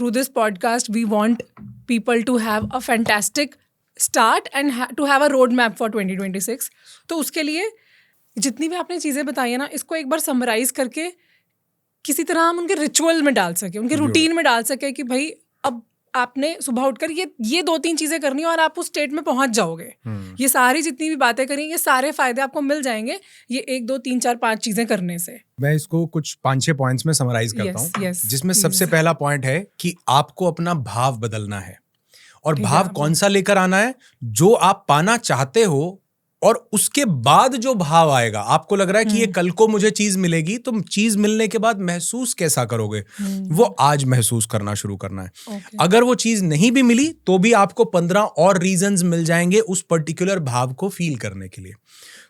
through this podcast we want people to have a fantastic start and to have a roadmap for 2026. तो उसके लिए जितनी भी आपने चीज़ें बताई है ना, इसको एक बार समराइज करके किसी तरह हम उनके रिचुअल में डाल सके, उनके रूटीन में डाल सके कि भाई अब आपने सुबह उठकर ये 2-3 चीजें करनी है और आप उस स्टेट में पहुंच जाओगे. ये सारी जितनी भी बातें करी, ये सारे फायदे आपको मिल जाएंगे ये 1, 2, 3, 4, 5 चीजें करने से. मैं इसको कुछ 5-6 पॉइंट्स में समराइज करता हूँ, जिसमें सबसे पहला पॉइंट है कि आपको अपना भाव बदलना है. और भाव कौन सा लेकर आना है? जो आप पाना चाहते हो, और उसके बाद जो भाव आएगा, आपको लग रहा है कि ये कल को मुझे चीज मिलेगी, तुम चीज मिलने के बाद महसूस कैसा करोगे, वो आज महसूस करना शुरू करना है. अगर वो चीज नहीं भी मिली तो भी आपको 15 और रीजंस मिल जाएंगे उस पर्टिकुलर भाव को फील करने के लिए.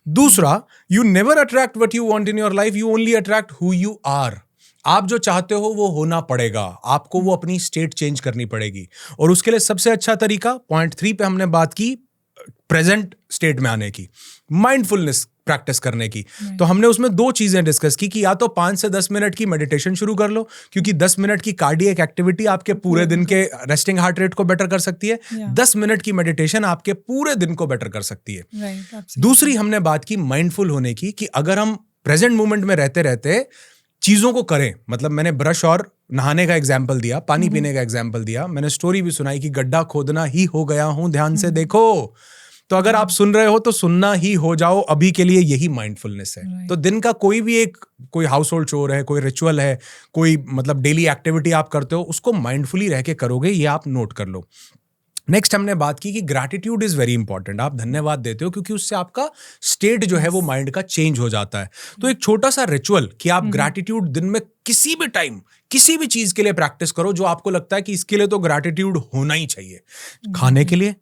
दूसरा, you never attract what you want in your life, you only attract who you are. आप जो चाहते हो वो होना पड़ेगा, आपको वो अपनी स्टेट चेंज करनी पड़ेगी. और उसके लिए सबसे अच्छा तरीका, पॉइंट 3 पे हमने बात की, प्रेजेंट स्टेट में आने की, माइंडफुलनेस प्रैक्टिस करने की. तो हमने उसमें 2 चीजें डिस्कस की कि या तो 5 से 10 मिनट की मेडिटेशन शुरू कर लो, क्योंकि 10 मिनट की कार्डियक एक्टिविटी आपके पूरे दिन के रेस्टिंग हार्ट रेट को बेटर कर सकती है. 10 मिनट की मेडिटेशन आपके पूरे दिन को बेटर कर सकती है. दूसरी हमने बात की माइंडफुल होने की, कि अगर हम प्रेजेंट मोमेंट में रहते रहते चीजों को करें, मतलब मैंने ब्रश और नहाने का एग्जाम्पल दिया, पानी पीने का एग्जाम्पल दिया, मैंने स्टोरी भी सुनाई कि गड्ढा खोदना ही हो गया हूं, ध्यान से देखो. तो अगर आप सुन रहे हो तो सुनना ही हो जाओ, अभी के लिए यही माइंडफुलनेस है. तो दिन का कोई हाउस होल्ड चोर है, कोई रिचुअल है, कोई मतलब डेली एक्टिविटी आप करते हो, उसको माइंडफुली रह के करोगे, ये आप नोट कर लो. नेक्स्ट हमने बात की कि ग्रैटिट्यूड इज वेरी इंपॉर्टेंट. आप धन्यवाद देते हो क्योंकि उससे आपका स्टेट जो है वो माइंड का चेंज हो जाता है. तो एक छोटा सा रिचुअल कि आप ग्रैटिट्यूड दिन में किसी भी टाइम किसी भी चीज के लिए प्रैक्टिस करो, जो आपको लगता है कि इसके लिए तो ग्रैटिट्यूड होना ही चाहिए. खाने के लिए,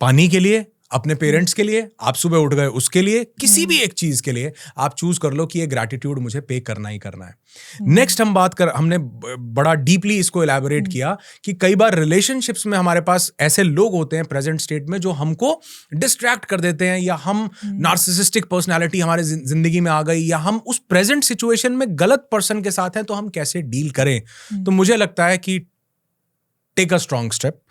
पानी के लिए, अपने पेरेंट्स के लिए, आप सुबह उठ गए उसके लिए, किसी भी एक चीज के लिए आप चूज कर लो कि ये ग्रैटिट्यूड मुझे पे करना ही करना है. नेक्स्ट हमने बड़ा डीपली इसको इलैबोरेट किया कि कई बार रिलेशनशिप्स में हमारे पास ऐसे लोग होते हैं प्रेजेंट स्टेट में जो हमको डिस्ट्रैक्ट कर देते हैं, या हम नार्सिसिस्टिक पर्सनैलिटी हमारे जिंदगी में आ गई, या हम उस प्रेजेंट सिचुएशन में गलत पर्सन के साथ हैं, तो हम कैसे डील करें. तो मुझे लगता है कि टेक अ स्ट्रॉन्ग स्टेप.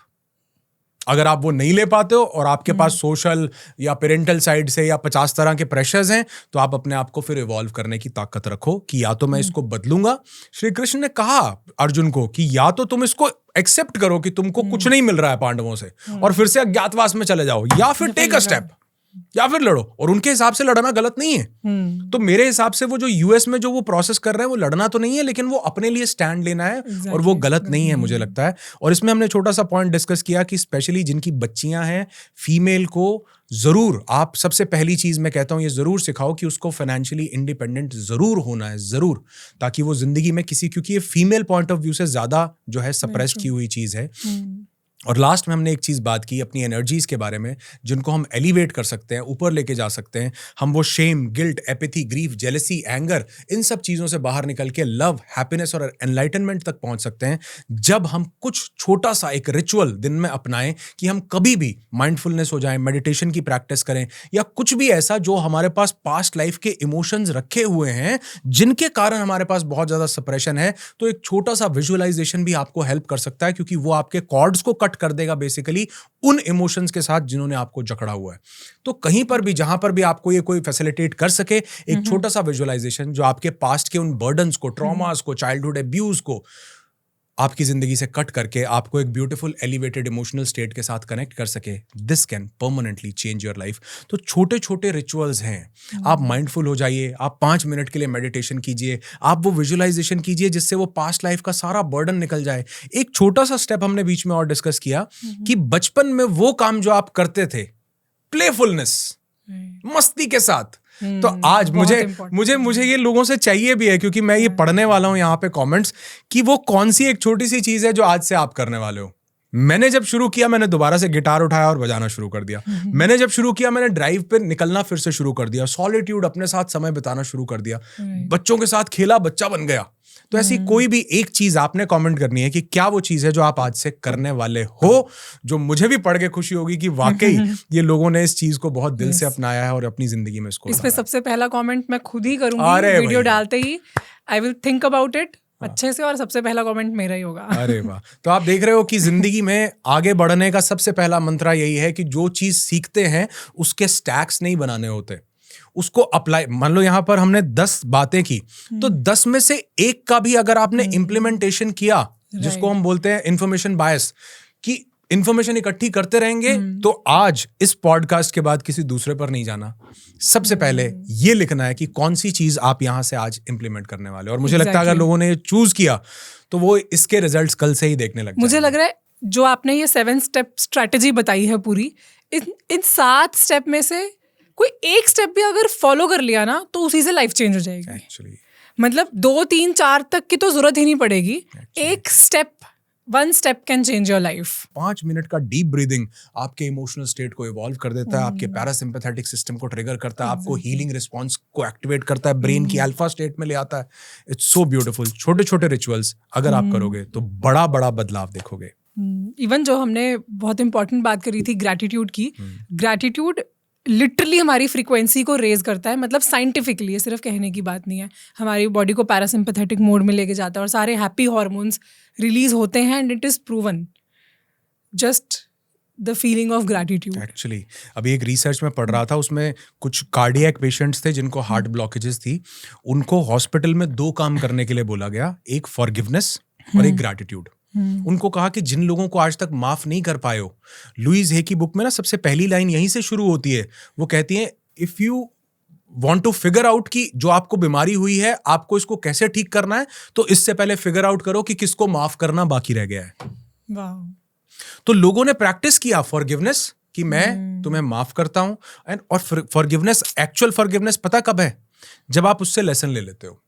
अगर आप वो नहीं ले पाते हो और आपके पास सोशल या पेरेंटल साइड से या 50 तरह के प्रेशर्स हैं, तो आप अपने आप को फिर इवॉल्व करने की ताकत रखो कि या तो मैं इसको बदलूंगा. श्री कृष्ण ने कहा अर्जुन को कि या तो तुम इसको एक्सेप्ट करो कि तुमको कुछ नहीं मिल रहा है पांडवों से और फिर से अज्ञातवास में चले जाओ, या फिर टेक अ स्टेप, या फिर लड़ो. और उनके हिसाब से लड़ना गलत नहीं है. तो मेरे हिसाब से वो जो यूएस में जो वो प्रोसेस कर रहे हैं वो लड़ना तो नहीं है, लेकिन वो अपने लिए स्टैंड लेना है. और वो गलत नहीं है मुझे लगता है. और इसमें हमने छोटा सा पॉइंट डिस्कस किया कि स्पेशली जिनकी बच्चियां हैं, फीमेल को जरूर आप सबसे पहली चीज मैं कहता हूं ये जरूर सिखाओ कि उसको फाइनेंशियली इंडिपेंडेंट जरूर होना है, जरूर, ताकि वो जिंदगी में क्योंकि ये फीमेल पॉइंट ऑफ व्यू से ज्यादा जो है सप्रेस्ड की हुई चीज है. और लास्ट में हमने एक चीज बात की अपनी एनर्जीज के बारे में, जिनको हम एलिवेट कर सकते हैं, ऊपर लेके जा सकते हैं. हम वो shame, guilt, apathy, grief, jealousy, anger, इन सब चीजों से बाहर निकल के लव, हैप्पीनेस और एनलाइटनमेंट तक पहुंच सकते हैं जब हम कुछ छोटा सा एक रिचुअल दिन में अपनाएं कि हम कभी भी माइंडफुलनेस हो जाएं, मेडिटेशन की प्रैक्टिस करें, या कुछ भी ऐसा जो हमारे पास पास्ट लाइफ के इमोशंस रखे हुए हैं जिनके कारण हमारे पास बहुत ज्यादा सप्रेशन है. तो एक छोटा सा विजुअलाइजेशन भी आपको हेल्प कर सकता है, क्योंकि वो आपके कॉर्ड्स को कट कर देगा बेसिकली उन इमोशंस के साथ जिन्होंने आपको जकड़ा हुआ है. तो कहीं पर भी जहां पर भी आपको ये कोई फैसिलिटेट कर सके, एक छोटा सा विजुअलाइजेशन जो आपके पास्ट के उन बर्डन्स को, ट्रॉमास को, चाइल्डहुड अब्यूज को आपकी जिंदगी से कट करके आपको एक ब्यूटीफुल एलिवेटेड इमोशनल स्टेट के साथ कनेक्ट कर सके, this can permanently change your life. तो छोटे छोटे रिचुअल्स हैं. आप माइंडफुल हो जाइए, आप 5 मिनट के लिए मेडिटेशन कीजिए, आप वो विजुअलाइजेशन कीजिए जिससे वो पास्ट लाइफ का सारा बर्डन निकल जाए. एक छोटा सा स्टेप हमने बीच में और डिस्कस किया कि बचपन में वो काम जो आप करते थे प्लेफुलनेस, मस्ती के साथ, तो आज मुझे ये लोगों से चाहिए भी है, क्योंकि मैं ये पढ़ने वाला हूं यहाँ पे कमेंट्स कि वो कौन सी एक छोटी सी चीज है जो आज से आप करने वाले हो. मैंने जब शुरू किया, मैंने दोबारा से गिटार उठाया और बजाना शुरू कर दिया. मैंने जब शुरू किया, मैंने ड्राइव पे निकलना फिर से शुरू कर दिया. सॉलिट्यूड, अपने साथ समय बिताना शुरू कर दिया. बच्चों के साथ खेला, बच्चा बन गया. तो ऐसी कोई भी एक चीज आपने कमेंट करनी है कि क्या वो चीज है जो आप आज से करने वाले हो, जो मुझे भी पढ़ के खुशी होगी कि वाकई ये लोगों ने इस चीज को बहुत दिल से अपनाया है और अपनी जिंदगी में इसको. इस पे सबसे पहला कमेंट मैं खुद ही करूंगी वीडियो डालते ही. I will think about it अच्छे से, और सबसे पहला कमेंट मेरा ही होगा। अरे वाह। तो आप देख रहे हो कि जिंदगी में आगे बढ़ने का सबसे पहला मंत्रा यही है कि जो चीज सीखते हैं उसके स्टैक्स नहीं बनाने होते, उसको अप्लाई। मान लो यहाँ पर हमने 10 बातें की, तो 10 में से एक का भी अगर आपने इम्प्लीमेंटेशन किया, जिसको हम बोलते हैं इंफॉर्मेशन बायस, कि इंफॉर्मेशन इकट्ठी करते रहेंगे, तो आज इस पॉडकास्ट के बाद किसी दूसरे पर नहीं जाना, सबसे पहले ये लिखना है कि कौन सी चीज आप यहां से आज इंप्लीमेंट करने वाले। और मुझे लगता है अगर लोगों ने चूज किया तो वो इसके रिजल्ट्स कल से ही देखने लग जाएंगे। मुझे लग रहा है जो आपने ये 7 स्टेप स्ट्रेटेजी बताई है पूरी, इन 7 स्टेप में से कोई एक स्टेप भी अगर फॉलो कर लिया ना, तो उसी से लाइफ चेंज हो जाएगी। Actually. मतलब 2, 3, 4 तक की तो जरूरत ही नहीं पड़ेगी। एक step, 1 step can change your life. 5 minute का डीप ब्रीदिंग आपके इमोशनल स्टेट को इवॉल्व कर देता है, आपके पैरासिम्पैथेटिक सिस्टम को ट्रिगर करता है, आपको हीलिंग रिस्पॉन्स को एक्टिवेट करता है, ब्रेन की अल्फा स्टेट में ले आता है। It's so beautiful. छोटे छोटे रिचुअल्स अगर आप करोगे तो बड़ा बड़ा बदलाव देखोगे। इवन जो हमने बहुत इंपॉर्टेंट बात करी थी ग्रैटिट्यूड की, ग्रैटिट्यूड लिटरली हमारी फ्रीक्वेंसी को रेज करता है। मतलब साइंटिफिकली, ये सिर्फ कहने की बात नहीं है, हमारी बॉडी को पैरासिम्पैथेटिक मोड में लेके जाता है और सारे हैप्पी हॉर्मोन्स रिलीज होते हैं, and it is proven, just the feeling of gratitude. Actually अभी एक रिसर्च में पढ़ रहा था, उसमें कुछ कार्डियक पेशेंट्स थे जिनको हार्ट ब्लॉकेजेस थी, उनको हॉस्पिटल में 2 काम करने के लिए बोला गया, एक फॉरगिवनेस और एक ग्रैटिट्यूड। उनको कहा कि जिन लोगों को आज तक माफ नहीं कर पाए हो, लुईस हे की बुक में ना सबसे पहली लाइन यहीं से शुरू होती है। वो कहती है, if you want to figure out कि जो आपको बीमारी हुई है आपको इसको कैसे ठीक करना है, तो इससे पहले फिगर आउट करो कि किसको माफ करना बाकी रह गया है। वाह। तो लोगों ने प्रैक्टिस किया फॉरगिवनेस, कि मैं तुम्हें माफ करता हूं। एंड और फॉरगिवनेस, एक्चुअल फॉरगिवनेस पता कब है? जब आप उससे लेसन ले लेते हो।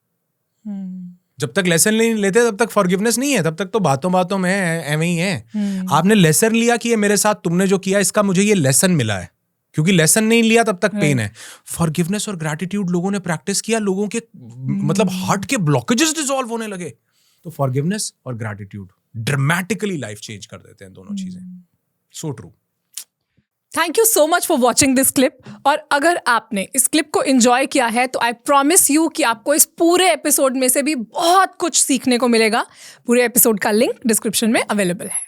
जब तक लेसन नहीं लेते तब तक फॉरगिवनेस नहीं है, तब तक तो बातों बातों में एवं ही है। आपने लेसन लिया कि ये मेरे साथ तुमने जो किया इसका मुझे ये लेसन मिला है, क्योंकि लेसन नहीं लिया तब तक पेन है। फॉरगिवनेस और ग्रैटिट्यूड लोगों ने प्रैक्टिस किया, लोगों के मतलब हार्ट के ब्लॉकेजेस डिसॉल्व होने लगे। तो फॉरगिवनेस और ग्रैटिट्यूड ड्रामेटिकली लाइफ चेंज कर देते हैं, दोनों चीजें। So true. Thank you so much for watching this clip. और अगर आपने इस क्लिप को एंजॉय किया है तो आई प्रॉमिस यू कि आपको इस पूरे एपिसोड में से भी बहुत कुछ सीखने को मिलेगा। पूरे एपिसोड का लिंक डिस्क्रिप्शन में अवेलेबल है।